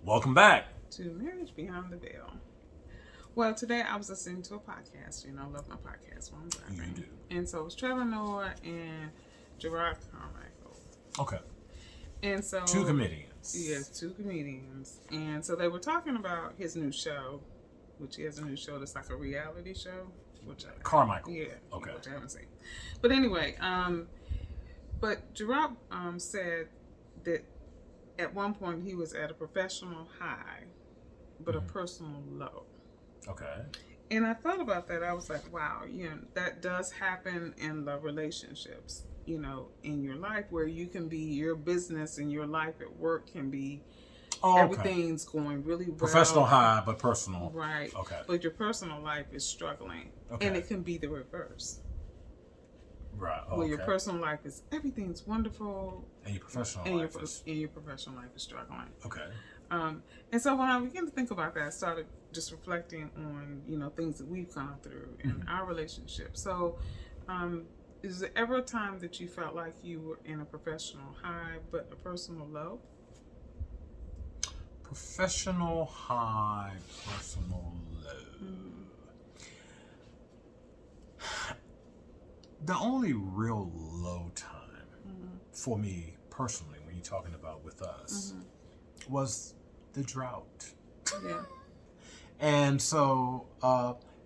Welcome back to Marriage Beyond the Veil. Well, today I was listening to a podcast. You know, I love my podcast while I'm driving. You do. And so it was Trevor Noah and Gerard Carmichael. Okay. And so Two comedians. Yes, two comedians. And so they were talking about his new show, which he has a new show that's like a reality show. Carmichael. Yeah. Okay. Which I haven't seen. But anyway, but Gerard said that at one point he was at a professional high, but a personal low. Okay. And I thought about that. I was like, wow, that does happen in the relationships, in your life, where you can be, your business and your life at work can be, everything's going really well. Professional high, but personal. Right. Okay. But your personal life is struggling. Okay. And it can be the reverse. Right. Oh, where your personal life is, everything's wonderful. And your professional life is... And your professional life is struggling. Okay. And so when I began to think about that, I started just reflecting on, things that we've gone through in our relationship. So, is there ever a time that you felt like you were in a professional high, but a personal low? Professional high, personal low. The only real low time for me personally, when you're talking about with us, was the drought. Yeah. And so,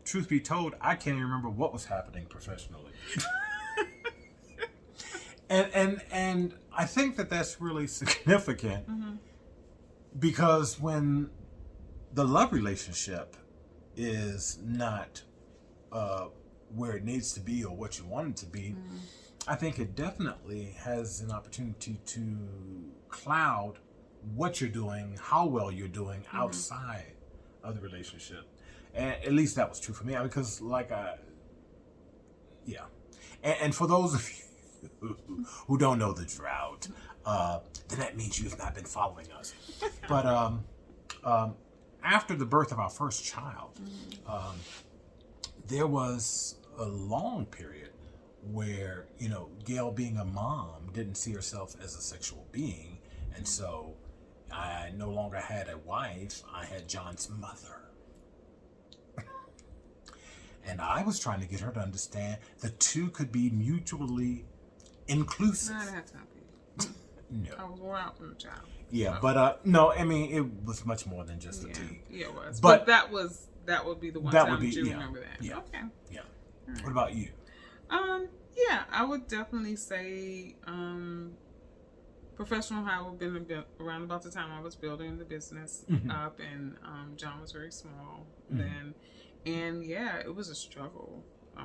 truth be told, I can't even remember what was happening professionally. and I think that that's really significant because when the love relationship is not where it needs to be or what you want it to be, I think it definitely has an opportunity to cloud what you're doing, how well you're doing outside of the relationship. And at least that was true for me, because and for those of you who don't know the drought, then that means you have not been following us. But after the birth of our first child, there was a long period where, Gail, being a mom, didn't see herself as a sexual being. And so I no longer had a wife. I had John's mother. And I was trying to get her to understand the two could be mutually inclusive. I didn't have time for you. No. I was worn out from the child. Yeah, so. But no, I mean, it was much more than just fatigue. Yeah, it was. But that would be the one time you remember that. Yeah. Okay. Yeah. Right. What about you? Yeah, I would definitely say professional high would have been around about the time I was building the business up, and John was very small then. And yeah, it was a struggle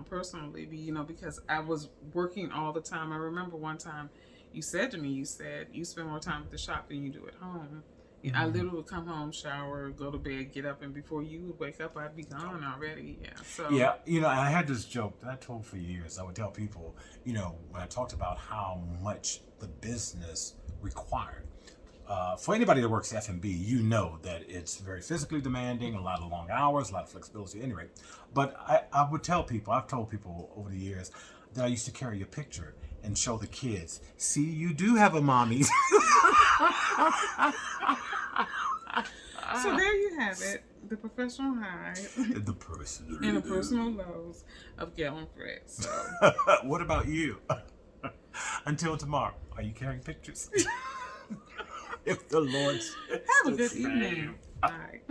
personally, because I was working all the time. I remember one time you said to me, you spend more time at the shop than you do at home. I literally would come home, shower, go to bed, get up, and before you would wake up, I'd be gone already. Yeah. So yeah, I had this joke that I told for years. I would tell people, when I talked about how much the business required. For anybody that works F&B, you know that it's very physically demanding, a lot of long hours, a lot of flexibility, at any rate. But I would tell people, I've told people over the years that I used to carry a picture and show the kids, see, you do have a mommy. So there you have it, the professional high and the personal lows of Gail and Fred. So. What about you? Until tomorrow, are you carrying pictures? If the Lord's have a good evening. Bye.